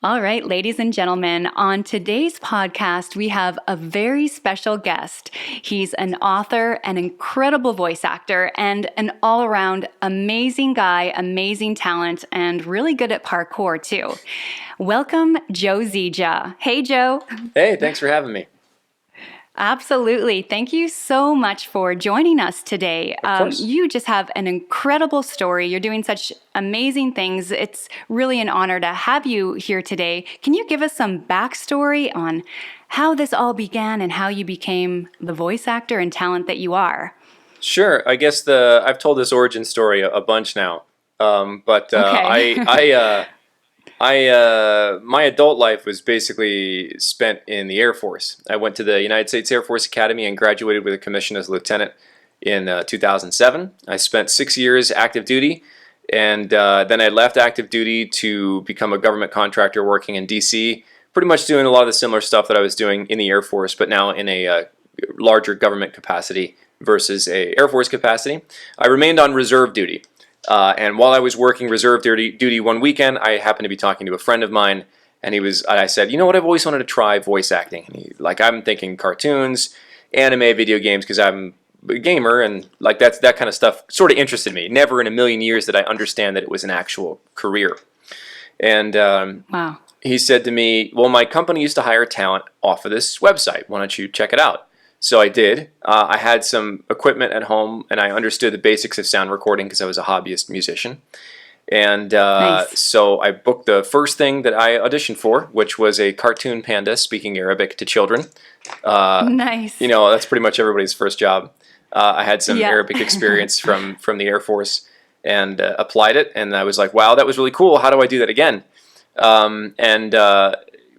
All right, ladies and gentlemen, on today's podcast, we have a very special guest. He's an author, an incredible voice actor, and an all-around amazing guy, amazing talent, and really good at parkour too. Welcome, Joe Zieja. Hey, Joe. Hey, thanks for having me. Absolutely. Thank you so much for joining us today. Of course. You just have an incredible story. You're doing such amazing things. It's really an honor to have you here today. Can you give us some backstory on how this all began and how you became the voice actor and talent that you are? Sure. I guess I've told this origin story a bunch now, but Okay. my adult life was basically spent in the Air Force. I went to the United States Air Force Academy and graduated with a commission as a lieutenant in 2007. I spent 6 years active duty, and then I left active duty to become a government contractor working in D.C., pretty much doing a lot of the similar stuff that I was doing in the Air Force, but now in a larger government capacity versus a Air Force capacity. I remained on reserve duty. And while I was working reserve duty one weekend, I happened to be talking to a friend of mine, and I said, you know what, I've always wanted to try voice acting. And I'm thinking cartoons, anime, video games, because I'm a gamer, and that kind of stuff sort of interested me. Never in a million years did I understand that it was an actual career. And Wow. he said to me, well, my company used to hire talent off of this website. Why don't you check it out? So I did. I had some equipment at home, and I understood the basics of sound recording because I was a hobbyist musician. And Nice. so I booked the first thing that I auditioned for, which was a cartoon panda speaking Arabic to children. Nice. That's pretty much everybody's first job. I had some Yeah. Arabic experience from the Air Force and applied it, and I was like, wow, that was really cool. How do I do that again? And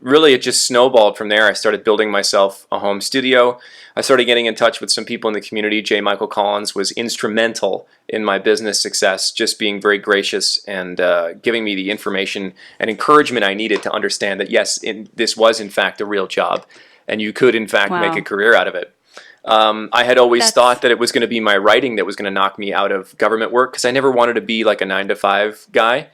really, it just snowballed from there. I started building myself a home studio. I started getting in touch with some people in the community. J. Michael Collins was instrumental in my business success, just being very gracious and giving me the information and encouragement I needed to understand that, yes, this was, in fact, a real job, and you could, in fact, make Wow. a career out of it. I had always That's thought that it was going to be my writing that was going to knock me out of government work because I never wanted to be like a 9-to-5 guy.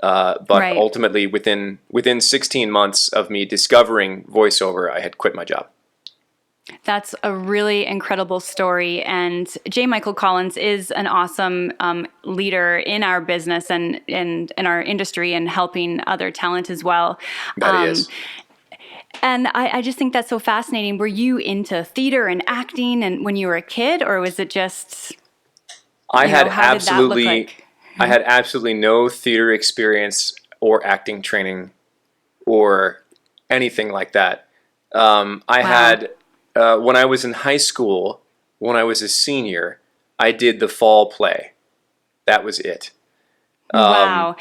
But right. ultimately, within 16 months of me discovering VoiceOver, I had quit my job. That's a really incredible story. And J. Michael Collins is an awesome leader in our business and in our industry and helping other talent as well. That he is. And I just think that's so fascinating. Were you into theater and acting and when you were a kid, or was it just, I had how did that look absolutely, like? I had absolutely no theater experience or acting training or anything like that. I Wow. had when I was in high school, when I was a senior, I did the fall play. That was it. Wow.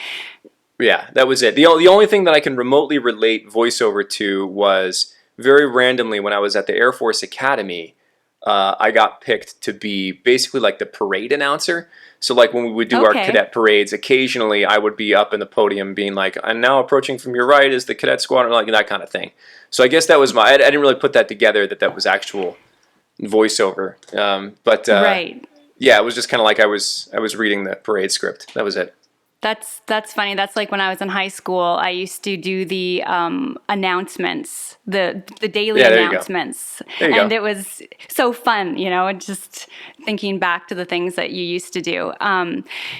Yeah, that was it. The only thing that I can remotely relate voiceover to was very randomly when I was at the Air Force Academy, I got picked to be basically like the parade announcer. So like when we would do our Okay. cadet parades, occasionally I would be up in the podium being like, "And now approaching from your right is the cadet squadron," like that kind of thing. So I guess that was I didn't really put that together that was actual voiceover. But Right. yeah, it was just kind of like I was reading the parade script. That was it. That's funny. That's like when I was in high school, I used to do the announcements, the daily Yeah, there you go. announcements. There you And go. it was so fun, just thinking back to the things that you used to do.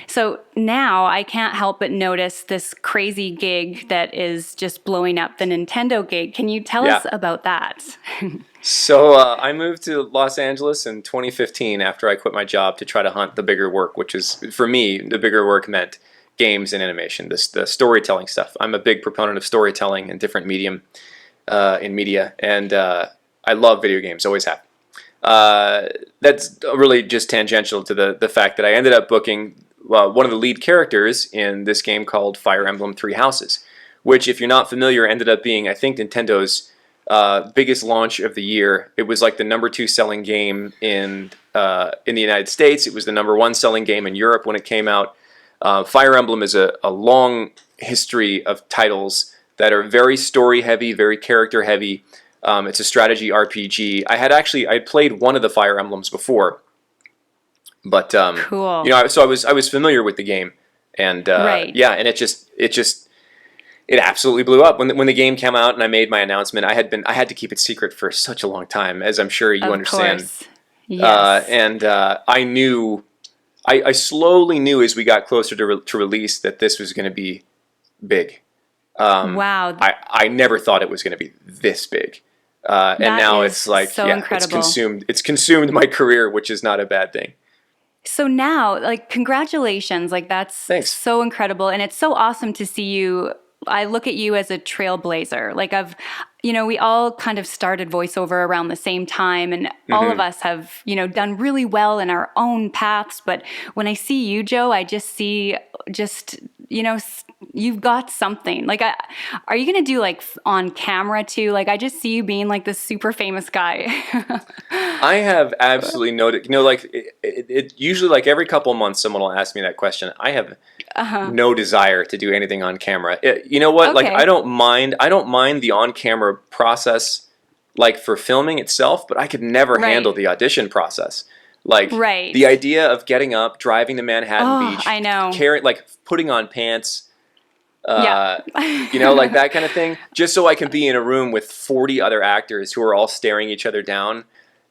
So now I can't help but notice this crazy gig that is just blowing up, the Nintendo gig. Can you tell us Yeah. about that? So I moved to Los Angeles in 2015 after I quit my job to try to hunt the bigger work, which is, for me, the bigger work meant games and animation, the storytelling stuff. I'm a big proponent of storytelling in different in media, and I love video games, always have. That's really just tangential to the fact that I ended up booking one of the lead characters in this game called Fire Emblem Three Houses, which, if you're not familiar, ended up being, I think, Nintendo's biggest launch of the year. It was like the #2 selling game in the United States. It was the #1 selling game in Europe when it came out. Fire Emblem is a long history of titles that are very story heavy, very character heavy. It's a strategy RPG. I played one of the Fire Emblems before, but Cool. so I was familiar with the game, and Right. yeah, and it just It absolutely blew up when the game came out and I made my announcement. I had to keep it secret for such a long time, as I'm sure you Of understand. course. Yes. And I knew, I slowly knew as we got closer to release that this was going to be big. Wow. I never thought it was going to be this big. And That now is it's like, so yeah, incredible. it's consumed my career, which is not a bad thing. So now, like, congratulations. Like, that's Thanks. so incredible. And it's so awesome to see you. I look at you as a trailblazer. Like, we all kind of started voiceover around the same time, and all of us have, done really well in our own paths. But when I see you, Joe, I just see you've got something. Like, are you going to do like on camera too? Like, I just see you being like this super famous guy. I have absolutely noted, like it usually like every couple of months someone will ask me that question. I have no desire to do anything on camera. You know what? Like Okay. I don't mind the on-camera process like for filming itself, but I could never Right. handle the audition process. Like Right. the idea of getting up, driving to Manhattan Oh, Beach, I know. like putting on pants, Yeah. like that kind of thing, just so I can be in a room with 40 other actors who are all staring each other down,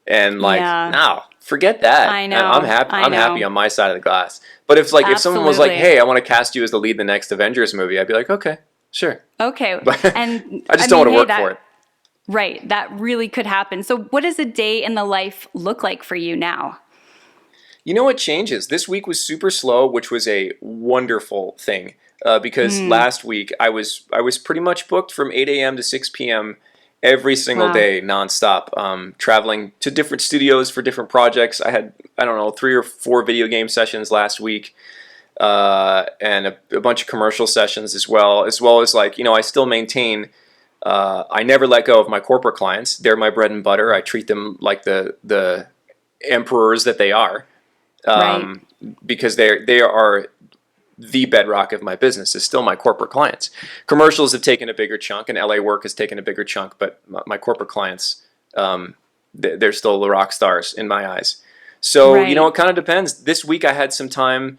and like, Yeah. no, forget that. I know. I'm happy. I I'm happy know. on my side of the glass. But if someone was like, Absolutely. "Hey, I want to cast you as the lead in the next Avengers movie," I'd be like, "Okay, sure." Okay. But And I just don't want to hey, work for it. Right. That really could happen. So what does a day in the life look like for you now? You know what changes? This week was super slow, which was a wonderful thing because Hmm. last week I was pretty much booked from 8 a.m. to 6 p.m. every single Wow. day, nonstop, traveling to different studios for different projects. I had, I don't know, 3 or 4 video game sessions last week, and a bunch of commercial sessions as well as like, I still maintain. I never let go of my corporate clients. They're my bread and butter. I treat them like the emperors that they are, Right. because they are the bedrock of my business. Is still my corporate clients. Commercials have taken a bigger chunk, and LA work has taken a bigger chunk. But my corporate clients, they're still the rock stars in my eyes. So Right. it kind of depends. This week I had some time.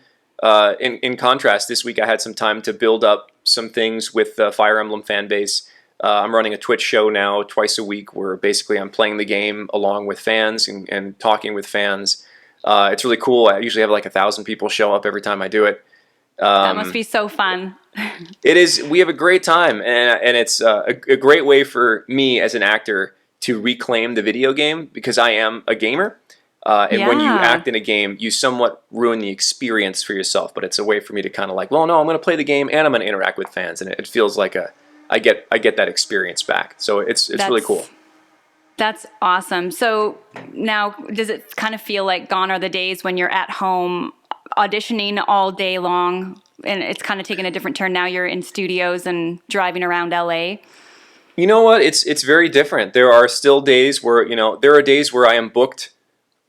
In contrast, this week I had some time to build up some things with the Fire Emblem fan base. I'm running a Twitch show now twice a week where basically I'm playing the game along with fans and talking with fans. It's really cool. I usually have like 1,000 people show up every time I do it. That must be so fun. It is. We have a great time, and it's a great way for me as an actor to reclaim the video game because I am a gamer. And when you Yeah. act in a game, you somewhat ruin the experience for yourself. But it's a way for me to kind of like, well, no, I'm going to play the game and I'm going to interact with fans, and it feels like I get that experience back. So it's really cool. That's awesome. So now, does it kind of feel like gone are the days when you're at home auditioning all day long, and it's kind of taken a different turn now? You're in studios and driving around LA. You know what? It's very different. There are still days where there are days where I am booked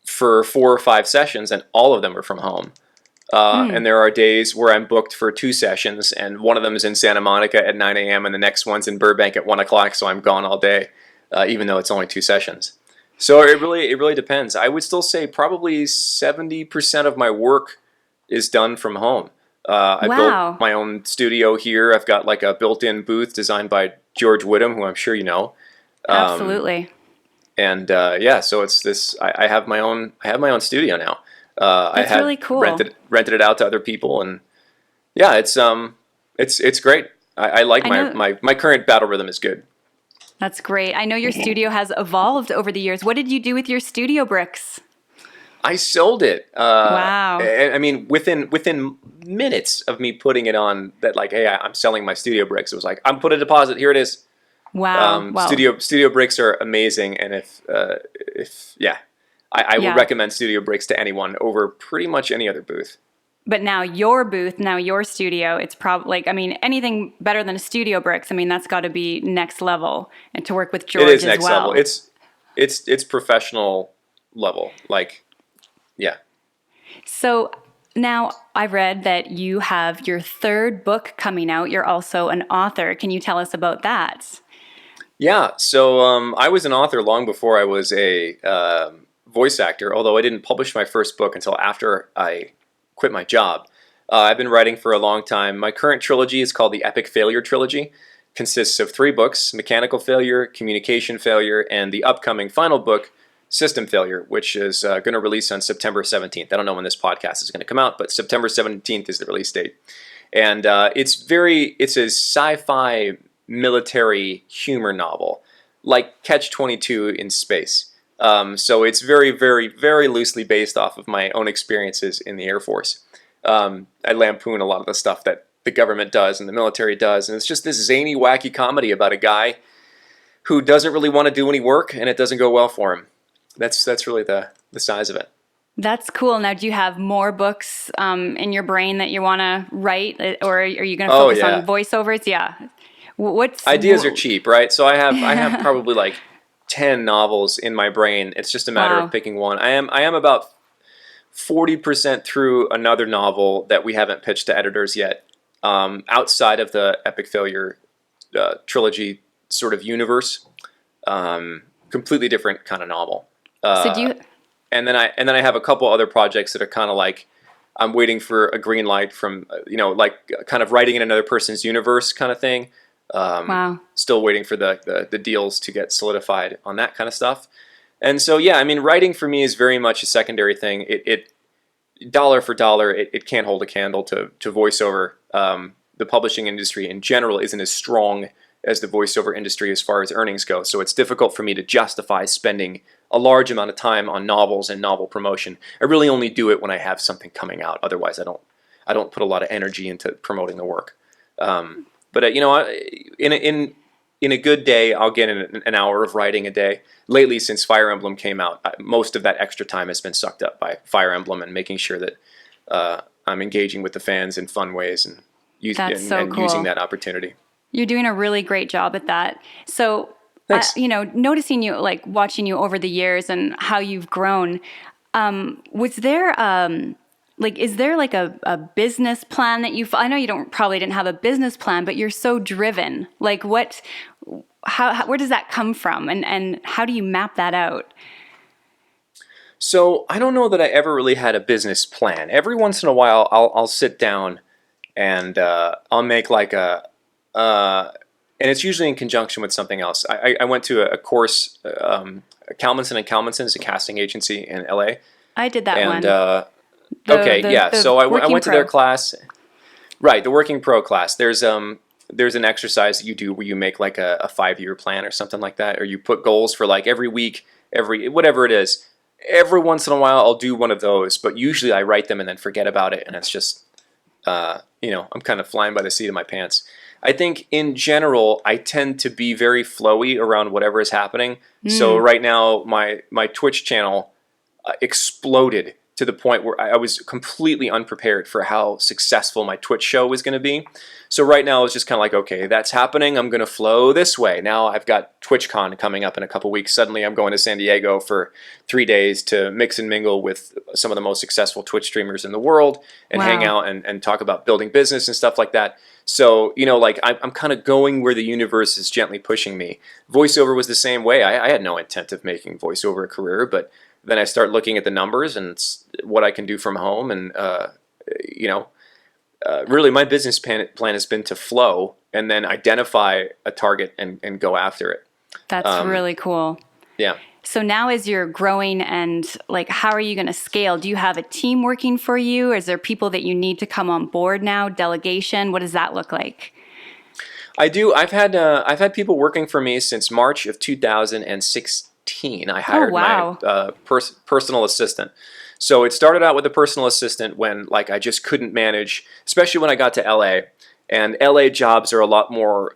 for 4 or 5 sessions, and all of them are from home. And there are days where I'm booked for 2 sessions, and one of them is in Santa Monica at 9 a.m. and the next one's in Burbank at 1 o'clock, so I'm gone all day, even though it's only 2 sessions. So it really depends. I would still say probably 70% of my work is done from home. I Wow. built my own studio here. I've got like a built-in booth designed by George Whittam, who I'm sure you know. Absolutely. And yeah, so it's this. I have my own. I have my own studio now. That's I had really cool. rented it out to other people, and yeah, it's great. I like I my, know- my current battle rhythm is good. That's great. I know your studio has evolved over the years. What did you do with your studio bricks? I sold it. Wow. I mean, within minutes of me putting it on that, like, hey, I'm selling my studio bricks. It was like, I'm put a deposit. Here it is. Wow. Wow. Studio bricks are amazing, and if yeah, I Yeah. would recommend studio bricks to anyone over pretty much any other booth. But now your booth, now your studio, it's probably like, I mean, anything better than a studio bricks. I mean, that's got to be next level, and to work with George It is as next well. level. It's professional level. Like, yeah. So now I read that you have your 3rd book coming out. You're also an author. Can you tell us about that? Yeah, so I was an author long before I was a voice actor, although I didn't publish my first book until after I quit my job. I've been writing for a long time. My current trilogy is called the Epic Failure Trilogy. Consists of 3 books: Mechanical Failure, Communication Failure, and the upcoming final book, System Failure, which is going to release on September 17th. I don't know when this podcast is going to come out, but September 17th is the release date. And it's a sci-fi military humor novel, like Catch-22 in space. So it's very, very, very loosely based off of my own experiences in the Air Force. I lampoon a lot of the stuff that the government does and the military does, and it's just this zany, wacky comedy about a guy who doesn't really want to do any work, and it doesn't go well for him. That's really the size of it. That's cool. Now, do you have more books in your brain that you want to write, or are you going to focus on voiceovers? Yeah. Ideas are cheap, right? So I have probably like 10 novels in my brain. It's just a matter of picking one. I am about 40% through another novel that we haven't pitched to editors yet, outside of the Epic Failure trilogy sort of universe. Completely different kind of novel. So do you? And then I have a couple other projects that are kind of like I'm waiting for a green light from like kind of writing in another person's universe kind of thing. Wow. Still waiting for the deals to get solidified on that kind of stuff. And so yeah, I mean, writing for me is very much a secondary thing. It dollar for dollar, it can't hold a candle to voiceover. The publishing industry in general isn't as strong as the voiceover industry as far as earnings go. So it's difficult for me to justify spending a large amount of time on novels and novel promotion. I really only do it when I have something coming out. Otherwise, I don't put a lot of energy into promoting the work. But in a good day, I'll get an hour of writing a day. Lately, since Fire Emblem came out, most of that extra time has been sucked up by Fire Emblem and making sure that I'm engaging with the fans in fun ways and using that opportunity. You're doing a really great job at that. So, noticing you, like watching you over the years and how you've grown, was there, is there like a business plan that I know you probably didn't have a business plan, but you're so driven. Like where does that come from? And how do you map that out? So I don't know that I ever really had a business plan. Every once in a while, I'll sit down and I'll make like and it's usually in conjunction with something else. I went to a course, Kalmanson and Kalmanson is a casting agency in LA. I did that one. So I went to their class. Right, the Working Pro class. There's an exercise that you do where you make like a 5-year plan or something like that, or you put goals for like every week, whatever it is. Every once in a while, I'll do one of those, but usually I write them and then forget about it, and it's just, I'm kind of flying by the seat of my pants. I think in general, I tend to be very flowy around whatever is happening. So right now, my Twitch channel exploded to the point where I was completely unprepared for how successful my Twitch show was going to be. So right now, it's just kind of like, okay, that's happening. I'm going to flow this way. Now I've got TwitchCon coming up in a couple weeks. Suddenly I'm going to San Diego for 3 days to mix and mingle with some of the most successful Twitch streamers in the world and hang out and talk about building business and stuff like that. So, I'm kind of going where the universe is gently pushing me. VoiceOver was the same way. I had no intent of making VoiceOver a career, but then I start looking at the numbers and what I can do from home. And, really my business plan has been to flow and then identify a target and go after it. That's really cool. Yeah. So now as you're growing and how are you going to scale? Do you have a team working for you? Is there people that you need to come on board now? Delegation? What does that look like? I do. I've had people working for me since March of 2016. I hired my personal assistant. So it started out with a personal assistant when I just couldn't manage, especially when I got to LA. And LA jobs are a lot more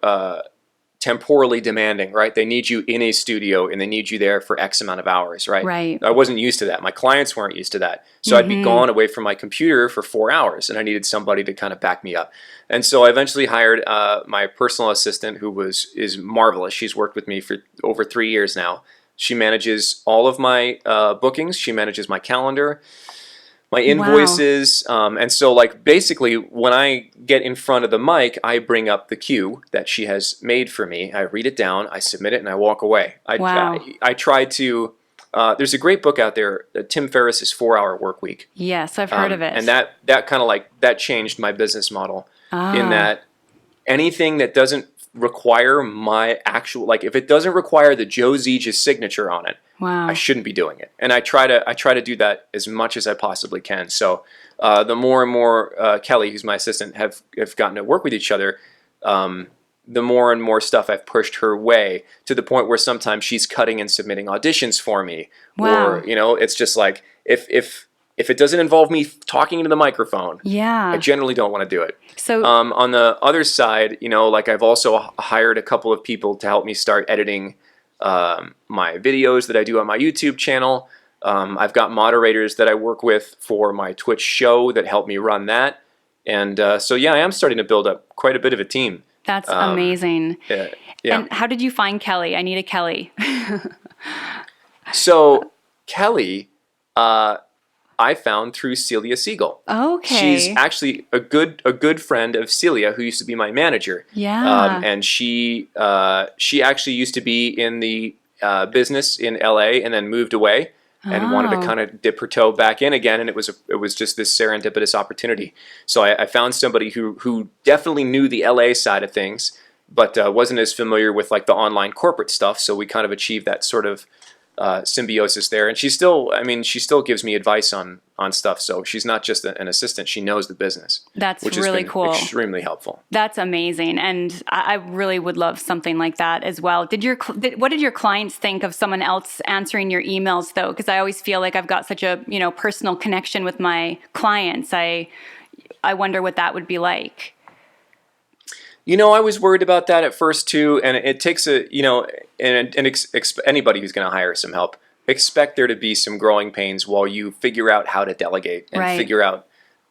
temporally demanding, right? They need you in a studio and they need you there for X amount of hours, right? Right. I wasn't used to that. My clients weren't used to that. So I'd be gone away from my computer for 4 hours and I needed somebody to kind of back me up. And so I eventually hired my personal assistant who is marvelous. She's worked with me for over 3 years now. She manages all of my bookings. She manages my calendar, my invoices. And so basically when I get in front of the mic, I bring up the cue that she has made for me. I read it down, I submit it, and I walk away. I try to there's a great book out there, Tim Ferriss's 4-Hour Work Week. Yes, I've heard of it. And that kind of like, that changed my business model in Ah, that anything that doesn't require my actual, like if it doesn't require the Joe Zieja signature on it, I wow. shouldn't be doing it. And I try to do that as much as I possibly can. So the more and more Kelly, who's my assistant, have gotten to work with each other, the more and more stuff I've pushed her way, to the point where sometimes she's cutting and submitting auditions for me. Wow. Or, it's just like, if it doesn't involve me talking into the microphone, I Yeah. generally don't want to do it. So, On the other side, like I've also hired a couple of people to help me start editing my videos that I do on my YouTube channel. I've got moderators that I work with for my Twitch show that help me run that. And so, yeah, I am starting to build up quite a bit of a team. that's amazing. Yeah. And how did you find Kelly? I need a Kelly. So Kelly, I found through Celia Siegel. Okay. She's actually a good friend of Celia, who used to be my manager. Yeah. And she actually used to be in the business in LA and then moved away and wanted to Oh. kind of dip her toe back in again. And it was just this serendipitous opportunity. So I found somebody who definitely knew the LA side of things, but wasn't as familiar with like the online corporate stuff. So we kind of achieved that sort of symbiosis there. And she still gives me advice on stuff. So she's not just an assistant; she knows the business. That's which has really been cool. extremely helpful. That's amazing, and I really would love something like that as well. What did your clients think of someone else answering your emails, though? Because I always feel like I've got such a personal connection with my clients. I wonder what that would be like. I was worried about that at first too, and it takes anybody who's going to hire some help, expect there to be some growing pains while you figure out how to delegate and Right. figure out,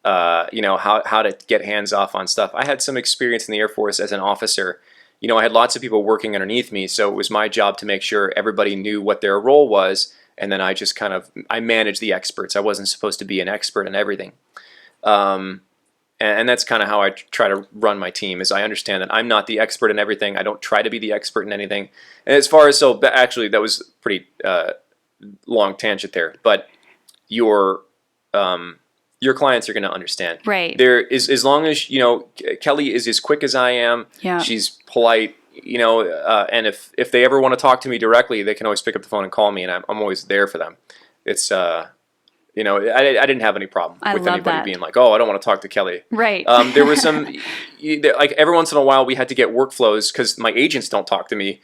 how to get hands off on stuff. I had some experience in the Air Force as an officer. I had lots of people working underneath me, so it was my job to make sure everybody knew what their role was, and then I just I managed the experts. I wasn't supposed to be an expert in everything. And that's kind of how I try to run my team, is I understand that I'm not the expert in everything. I don't try to be the expert in anything. And as far as, actually, that was pretty long tangent there. But your clients are going to understand. Right. There is, as long as, Kelly is as quick as I am. Yeah. She's polite, and if they ever want to talk to me directly, they can always pick up the phone and call me, and I'm always there for them. It's, I didn't have any problem I with love anybody that. being like, oh, I don't want to talk to Kelly. Right. There was some, like every once in a while we had to get workflows because my agents don't talk to me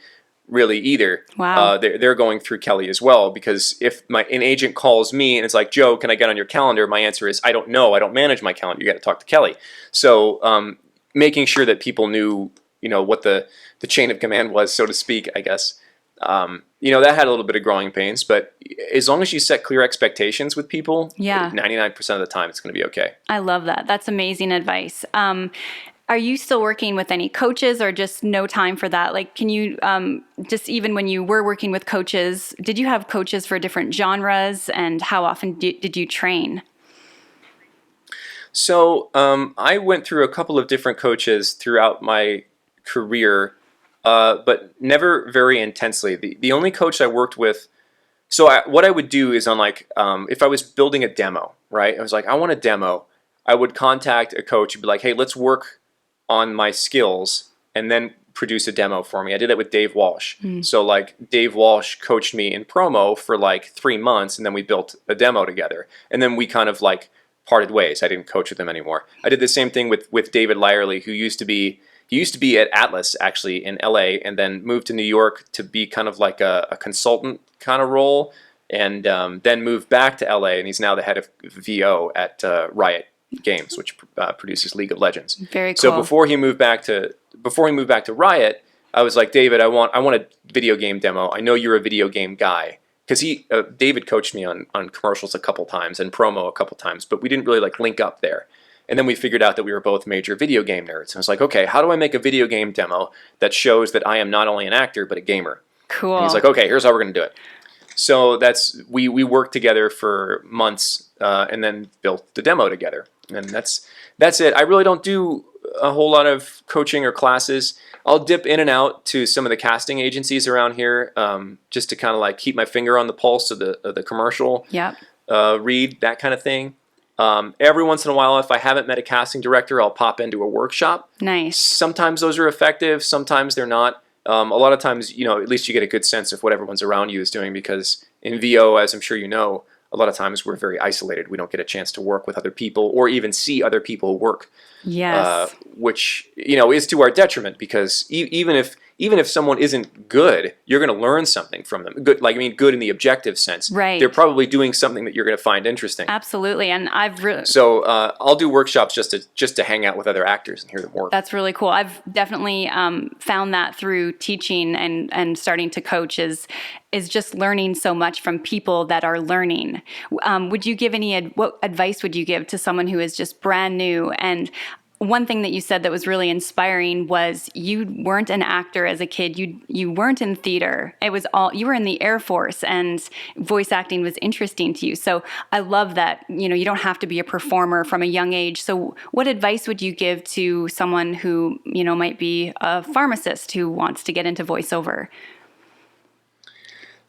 really either. Wow. They're going through Kelly as well, because if an agent calls me and it's like, Joe, can I get on your calendar? My answer is, I don't know. I don't manage my calendar. You got to talk to Kelly. So making sure that people knew, what the chain of command was, so to speak, I guess. That had a little bit of growing pains, but as long as you set clear expectations with people, Yeah. 99% of the time it's going to be okay. I love that. That's amazing advice. Are you still working with any coaches, or just no time for that? Like, can you, just even when you were working with coaches, did you have coaches for different genres, and how often did you train? So I went through a couple of different coaches throughout my career, but never very intensely. The only coach I worked with, what I would do is on if I was building a demo, right? I was like, I want a demo. I would contact a coach and be like, hey, let's work on my skills and then produce a demo for me. I did that with Dave Walsh. So Dave Walsh coached me in promo for 3 months, and then we built a demo together. And then we kind of parted ways. I didn't coach with him anymore. I did the same thing with David Lyerly, who used to be at Atlas actually in LA, and then moved to New York to be kind of like a consultant kind of role, and then moved back to LA, and he's now the head of VO at Riot Games, which produces League of Legends. Very cool. So before he moved back to Riot, I was like, David, I want a video game demo. I know you're a video game guy, because David coached me on commercials a couple times and promo a couple times, but we didn't really link up there. And then we figured out that we were both major video game nerds. And I was like, okay, how do I make a video game demo that shows that I am not only an actor but a gamer? Cool. And he's like, okay, here's how we're going to do it. So we worked together for months and then built the demo together. And that's it. I really don't do a whole lot of coaching or classes. I'll dip in and out to some of the casting agencies around here, just to kind of like keep my finger on the pulse of the commercial. Yep. Read, that kind of thing. Every once in a while, if I haven't met a casting director, I'll pop into a workshop. Nice. Sometimes those are effective, sometimes they're not. A lot of times, at least you get a good sense of what everyone's around you is doing, because in VO, as I'm sure you know, a lot of times we're very isolated. We don't get a chance to work with other people or even see other people work. Yes. Which, is to our detriment, because even if someone isn't good, you're going to learn something from them. Good, good in the objective sense. Right. They're probably doing something that you're going to find interesting. Absolutely. And So I'll do workshops just to hang out with other actors and hear them work. That's really cool. I've definitely found that through teaching and starting to coach is just learning so much from people that are learning. Would you give what advice would you give to someone who is just brand new? And one thing that you said that was really inspiring was you weren't an actor as a kid. You weren't in theater. It was you were in the Air Force, and voice acting was interesting to you. So I love that, you don't have to be a performer from a young age. So what advice would you give to someone who, might be a pharmacist who wants to get into voiceover?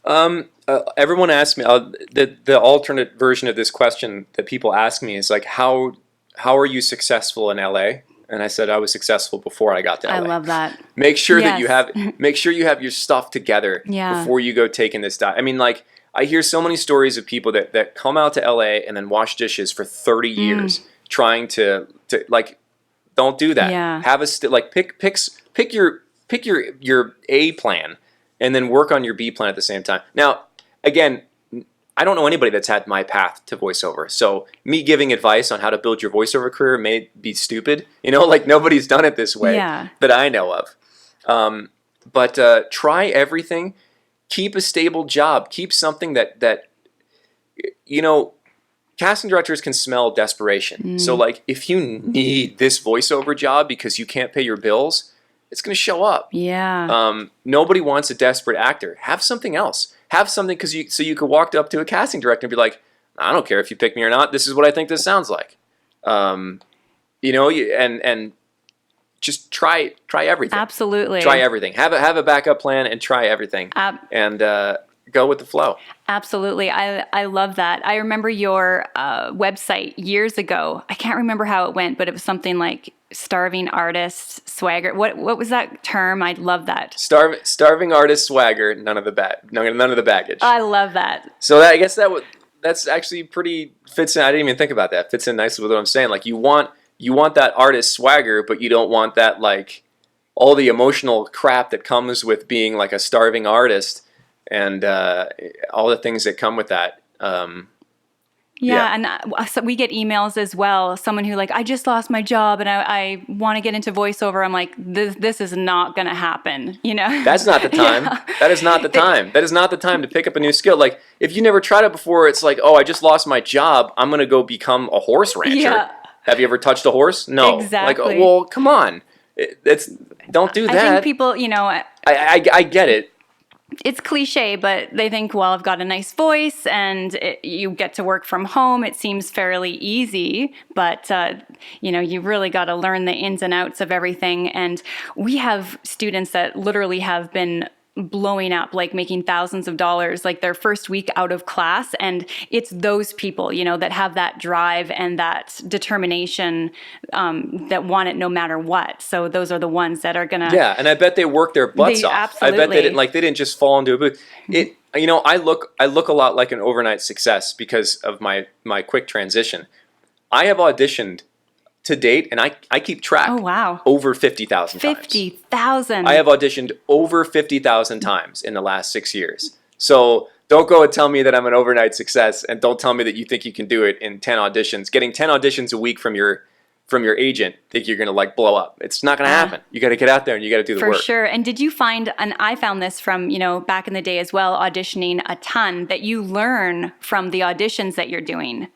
Everyone asks me, the alternate version of this question that people ask me is like, how are you successful in LA? And I said I was successful before I got to LA. I love that. Make sure Yes. that you have your stuff together before you go taking this dive. I mean, like, I hear so many stories of people that come out to LA and then wash dishes for 30 years trying to like, don't do that. Yeah. Have pick your A plan and then work on your B plan at the same time. Now, again, I don't know anybody that's had my path to voiceover. So me giving advice on how to build your voiceover career may be stupid. Like nobody's done it this way that I know of. But try everything. Keep a stable job. Keep something that casting directors can smell desperation. So like if you need this voiceover job because you can't pay your bills, it's going to show up. Yeah. Nobody wants a desperate actor. Have something else. Have something so you could walk up to a casting director and be like, I don't care if you pick me or not. This is what I think this sounds like. And just try everything. Absolutely. Try everything. Have a backup plan and try everything. And go with the flow. Absolutely. I love that. I remember your website years ago. I can't remember how it went, but it was something like starving artist swagger. What was that term? I love that. Starving artist swagger, none of the baggage. I love that. So I guess that's actually pretty fits in. I didn't even think about that. Fits in nicely with what I'm saying. Like you want that artist swagger, but you don't want that like all the emotional crap that comes with being like a starving artist and all the things that come with that. And so we get emails as well. Someone who like, I just lost my job and I want to get into voiceover. I'm like, this is not going to happen. That's not the time. Yeah. That is not the time. That is not the time to pick up a new skill. Like if you never tried it before, it's like, oh, I just lost my job. I'm going to go become a horse rancher. Yeah. Have you ever touched a horse? No. Exactly. Like, well, come on. Don't do that. I think people, I get it. It's cliche, but they think, well, I've got a nice voice and you get to work from home. It seems fairly easy, but, you really got to learn the ins and outs of everything. And we have students that literally have been blowing up, like making thousands of dollars, like their first week out of class. And it's those people, that have that drive and that determination, that want it no matter what. So those are the ones that are going to... Yeah, and I bet they work their butts off. Absolutely. I bet they didn't just fall into a booth. I look a lot like an overnight success because of my quick transition. I have auditioned to date, and I keep track. Oh, wow. Over 50,000 times. 50,000. I have auditioned over 50,000 times in the last 6 years. So don't go and tell me that I'm an overnight success, and don't tell me that you think you can do it in 10 auditions. Getting 10 auditions a week from your agent, think you're going to like blow up. It's not going to happen. You got to get out there and you got to do the work. For sure. And did you find, and I found this from, back in the day as well, auditioning a ton, that you learn from the auditions that you're doing?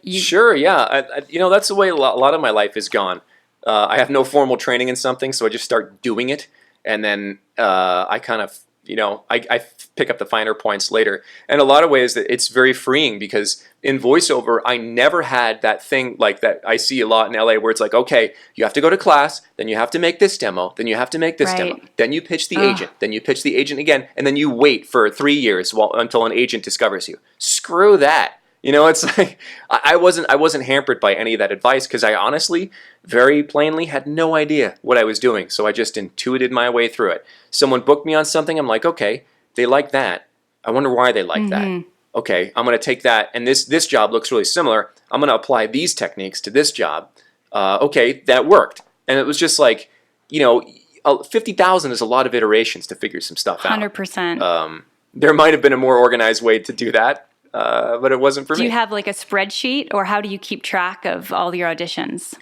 Sure, yeah. That's the way a lot of my life is gone. I have no formal training in something, so I just start doing it, and then I kind of I pick up the finer points later. And a lot of ways that it's very freeing, because in voiceover, I never had that thing like that I see a lot in LA where it's like, okay, you have to go to class, then you have to make this demo, then you have to make this demo, then you pitch the agent, then you pitch the agent again, and then you wait for 3 years until an agent discovers you. Screw that. It's like I wasn't hampered by any of that advice, because I honestly, very plainly, had no idea what I was doing. So I just intuited my way through it. Someone booked me on something. I'm like, okay, they like that. I wonder why they like that. Okay, I'm going to take that, and this job looks really similar. I'm going to apply these techniques to this job. Okay, that worked. And it was just like, 50,000 is a lot of iterations to figure some stuff out. 100%. There might have been a more organized way to do that. But it wasn't for me. Do you have like a spreadsheet, or how do you keep track of all your auditions?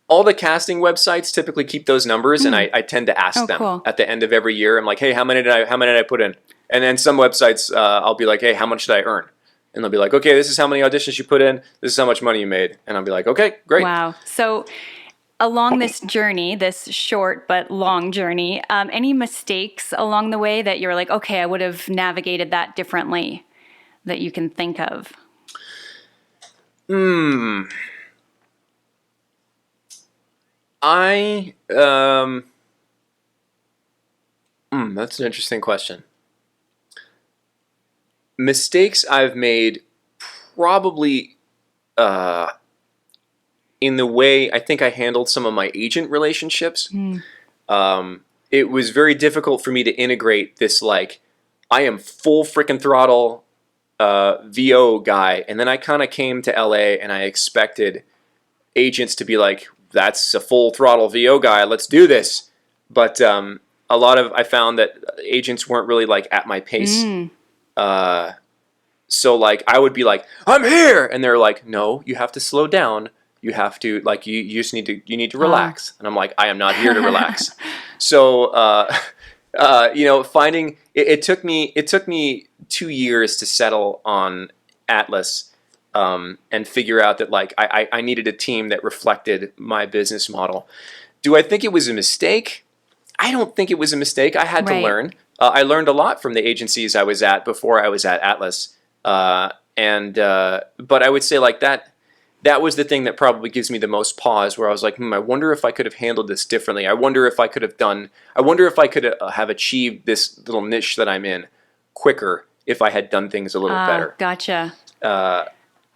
All the casting websites typically keep those numbers, and I tend to ask them at the end of every year. I'm like, hey, how many did I put in? And then some websites, I'll be like, hey, how much did I earn? And they'll be like, okay, this is how many auditions you put in. This is how much money you made. And I'll be like, okay, great. Wow. So along this journey, this short but long journey, any mistakes along the way that you're like, okay, I would have navigated that differently, that you can think of? That's an interesting question. Mistakes I've made, probably in the way I think I handled some of my agent relationships. It was very difficult for me to integrate this, like, I am full freaking throttle VO guy, and then I kind of came to LA and I expected agents to be like, that's a full throttle VO guy, let's do this. But I found that agents weren't really like at my pace. So like I would be like, I'm here, and they're like, no, you have to slow down. You have to, like, you just need to relax. And I'm like, I am not here to relax. So finding it took me 2 years to settle on Atlas, and figure out that like I needed a team that reflected my business model. Do I think it was a mistake? I don't think it was a mistake. I had to learn. I learned a lot from the agencies I was at before I was at Atlas, but I would say like that was the thing that probably gives me the most pause, where I was like, I wonder if I could have handled this differently. I wonder if I could have achieved this little niche that I'm in quicker if I had done things a little better. Gotcha.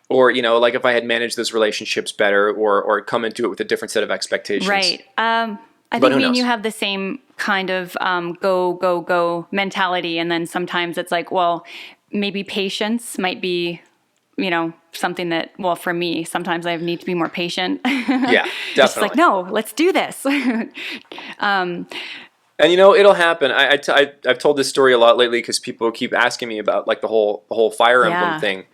Or, like if I had managed those relationships better, or come into it with a different set of expectations. Right. I think me and you have the same kind of go mentality. And then sometimes it's like, well, maybe patience might be, something that, well, for me, sometimes I need to be more patient. Yeah, definitely. It's like, no, let's do this. And it'll happen. I've told this story a lot lately because people keep asking me about like the whole Fire Emblem thing,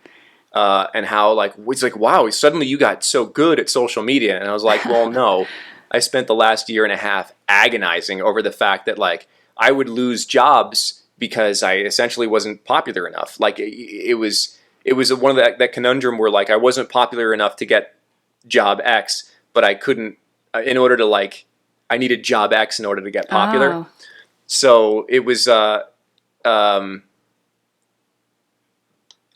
and how like it's like, wow, suddenly you got so good at social media. And I was like, well, no, I spent the last year and a half agonizing over the fact that like I would lose jobs because I essentially wasn't popular enough. Like it was one of that conundrum where like I wasn't popular enough to get job X, but I couldn't in order to like. I needed job X in order to get popular. Oh. So it was, I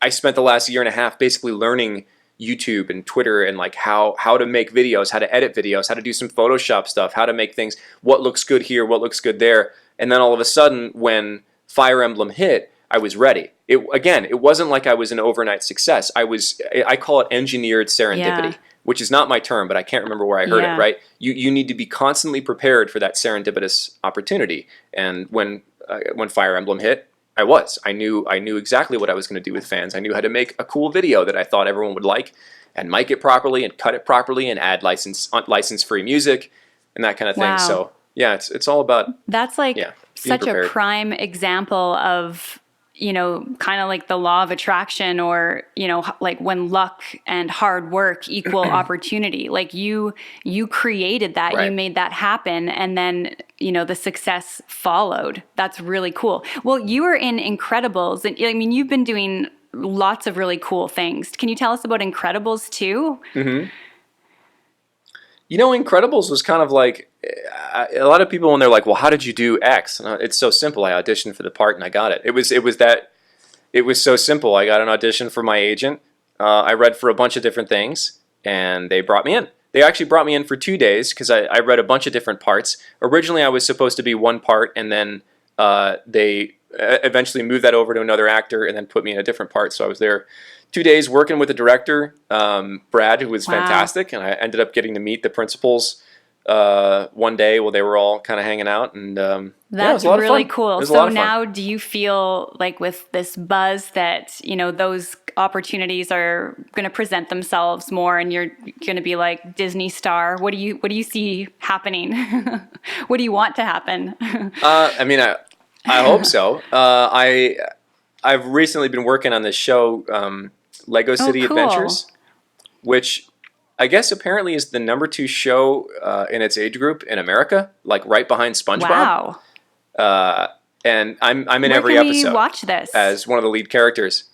spent the last year and a half basically learning YouTube and Twitter and like how to make videos, how to edit videos, how to do some Photoshop stuff, how to make things, what looks good here, what looks good there. And then all of a sudden when Fire Emblem hit, I was ready. It wasn't like I was an overnight success. I call it engineered serendipity. Yeah. Which is not my term, but I can't remember where I heard it, right? You need to be constantly prepared for that serendipitous opportunity. And when Fire Emblem hit, I knew exactly what I was going to do with fans. I knew how to make a cool video that I thought everyone would like, and mic it properly, and cut it properly, and add license-free music, and that kind of thing. Wow. So yeah, it's all about that's like such a prime example of kind of like the law of attraction, or, like when luck and hard work equal opportunity. Like you created that, right. You made that happen. And then, the success followed. That's really cool. Well, you were in Incredibles, and I mean, you've been doing lots of really cool things. Can you tell us about Incredibles too? Mm-hmm. Incredibles was kind of like, a lot of people when they're like, well, how did you do X? And it's so simple. I auditioned for the part and I got it. It was so simple. I got an audition for my agent. I read for a bunch of different things, and they brought me in. They actually brought me in for 2 days because I read a bunch of different parts. Originally, I was supposed to be one part, and then they eventually moved that over to another actor and then put me in a different part. So I was there 2 days working with the director, Brad, who was fantastic, and I ended up getting to meet the principals one day while they were all kind of hanging out, and that's it was a lot really of fun. cool. It was a lot So of fun. now, do you feel like with this buzz that those opportunities are going to present themselves more, and you're going to be like Disney star? What do you see happening? What do you want to happen? I mean, I hope so. I've recently been working on this show, Lego City cool. Adventures, which I guess apparently is the #2 show in its age group in America, like right behind SpongeBob. Wow. And I'm in Where every can episode we watch this? as one of the lead characters.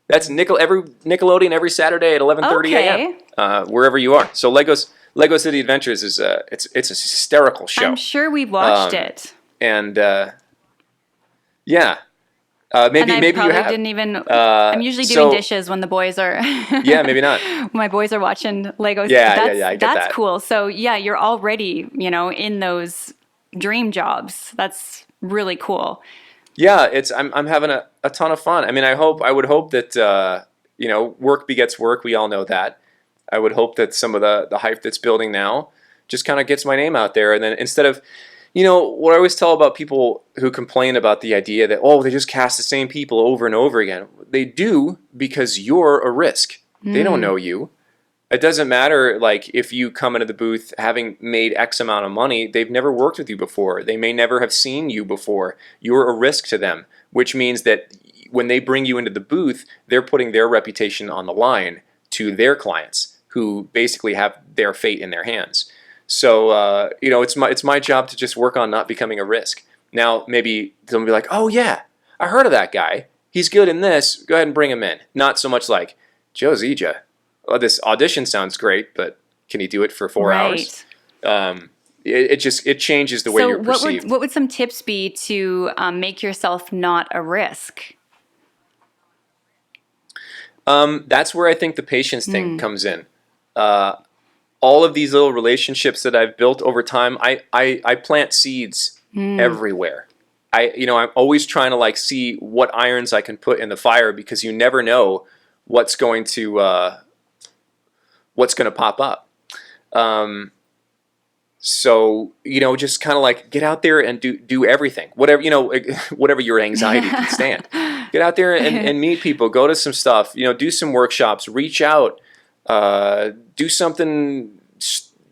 That's Nickelodeon every Saturday at 11:30 a.m. Wherever you are. So Lego City Adventures is it's a hysterical show. I'm sure we've watched it. And yeah. Maybe And I maybe probably you have. didn't even. I'm usually doing dishes when the boys are. Yeah, maybe not. My boys are watching Legos. Yeah, I get that's that. cool. So yeah, you're already in those dream jobs. That's really cool. Yeah, I'm having a ton of fun. I mean, I would hope that work begets work. We all know that. I would hope that some of the hype that's building now just kind of gets my name out there, and then instead of what I always tell about people who complain about the idea that, they just cast the same people over and over again. They do because you're a risk. They don't know you. It doesn't matter, like, if you come into the booth having made X amount of money, they've never worked with you before. They may never have seen you before. You're a risk to them, which means that when they bring you into the booth, they're putting their reputation on the line to their clients who basically have their fate in their hands. So, it's my job to just work on not becoming a risk. Now, maybe they'll be like, oh, yeah, I heard of that guy. He's good in this. Go ahead and bring him in. Not so much like, Joe Zieja. Well, this audition sounds great, but can he do it for 4 hours? It changes the way you're perceived. So what would some tips be to make yourself not a risk? That's where I think the patience thing comes in. All of these little relationships that I've built over time, I plant seeds everywhere. I'm always trying to see what irons I can put in the fire, because you never know what's going to pop up. So just kind of get out there and do everything, whatever your anxiety can stand. Get out there and meet people, go to some stuff, do some workshops, reach out, do something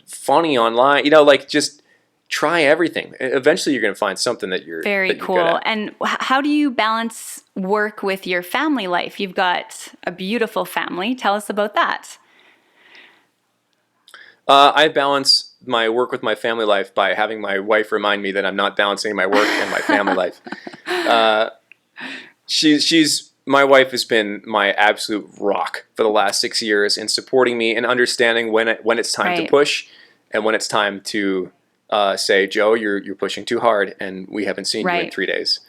funny online, just try everything. Eventually you're going to find something that you're very cool. Good at. And how do you balance work with your family life? You've got a beautiful family. Tell us about that. I balance my work with my family life by having my wife remind me that I'm not balancing my work and my family life. My wife has been my absolute rock for the last 6 years in supporting me and understanding when it's time to push and when it's time to say, Joe, you're pushing too hard and we haven't seen you in 3 days.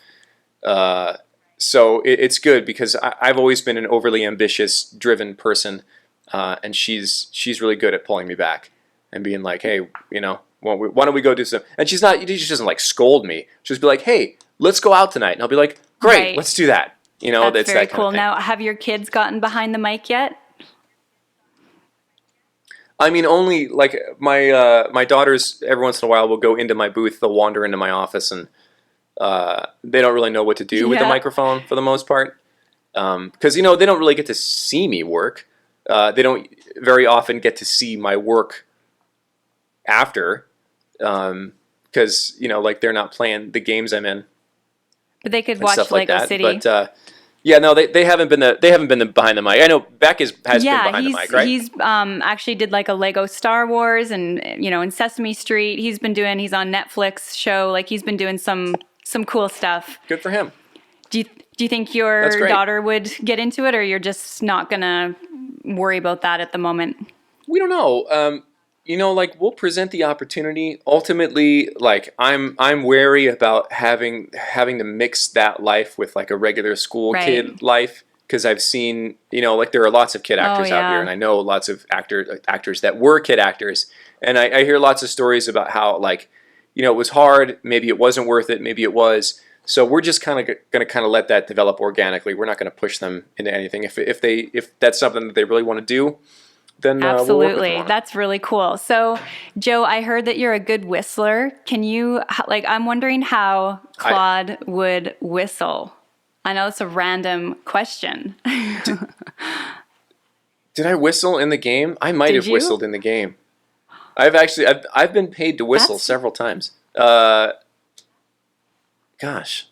So it's good because I've always been an overly ambitious, driven person, and she's really good at pulling me back and being like, hey, why don't we go do some? And she doesn't scold me. She'll just be like, hey, let's go out tonight. And I'll be like, great, let's do that. That's very that cool. Kind of thing. Now, have your kids gotten behind the mic yet? I mean, only my daughters every once in a while will go into my booth. They'll wander into my office and they don't really know what to do with the microphone for the most part, because they don't really get to see me work. They don't very often get to see my work after, because they're not playing the games I'm in. But they could watch Lego City. But yeah, no, they haven't been behind the mic. I know Beck has been behind the mic, right? He's actually did a Lego Star Wars and in Sesame Street. He's on Netflix show. He's been doing some cool stuff. Good for him. Do you think your daughter would get into it, or you're just not gonna worry about that at the moment? We don't know. like we'll present the opportunity. Ultimately, like I'm wary about having to mix that life with like a regular school Right. kid life, because I've seen, like there are lots of kid Oh, actors out here, yeah. and I know lots of actors that were kid actors, and I hear lots of stories about how, like, it was hard, maybe it wasn't worth it, maybe it was. So we're just kind of going to kind of let that develop organically. We're not going to push them into anything. If that's something that they really want to do, then we'll work with them Absolutely. on it. That's really cool. So, Joe, I heard that you're a good whistler. Can you, like, I'm wondering how Claude would whistle. I know it's a random question. Did I whistle in the game? I might Did have you? whistled in the game. I've been paid to whistle That's, several times. Gosh,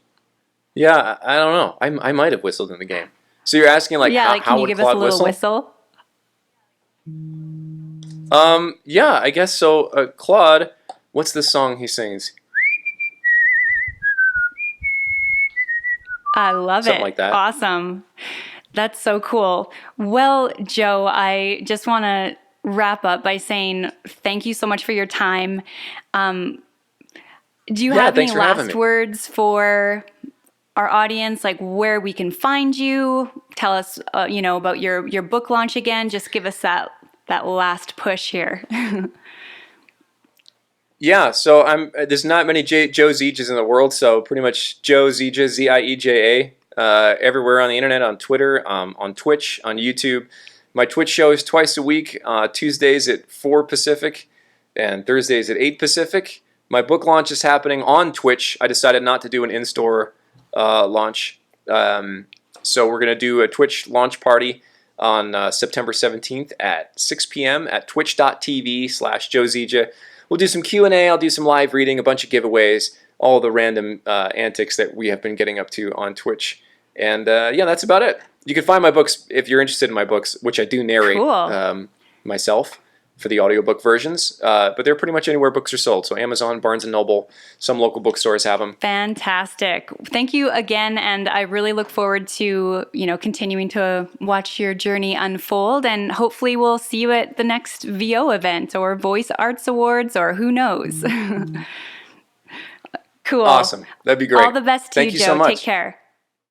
yeah, I don't know. I might have whistled in the game. So you're asking like yeah, like, can how you would give us a Claude little whistle? whistle? Yeah, I guess so. Claude, what's the song he sings? I love Something it. like that. Awesome. That's so cool. Well, Joe, I just want to wrap up by saying thank you so much for your time. Do you Yeah, have any thanks for having last me. words for our audience, like where we can find you? Tell us, about your book launch again. Just give us that last push here. Yeah, so there's not many Joe Ziejas in the world, so pretty much Joe Zieja, Zieja, everywhere on the internet, on Twitter, on Twitch, on YouTube. My Twitch show is twice a week, Tuesdays at 4 Pacific and Thursdays at 8 Pacific. My book launch is happening on Twitch. I decided not to do an in-store launch. So we're going to do a Twitch launch party on September 17th at 6 p.m. at twitch.tv/Joe Zieja. We'll do some Q&A, I'll do some live reading, a bunch of giveaways, all the random antics that we have been getting up to on Twitch. And yeah, that's about it. You can find my books if you're interested in my books, which I do narrate Cool. myself for the audiobook versions. But they're pretty much anywhere books are sold. So Amazon, Barnes & Noble, some local bookstores have them. Fantastic. Thank you again. And I really look forward to, continuing to watch your journey unfold. And hopefully we'll see you at the next VO event or Voice Arts Awards or who knows. Cool. Awesome. That'd be great. All the best to Thank you, you so Joe. Take much. care.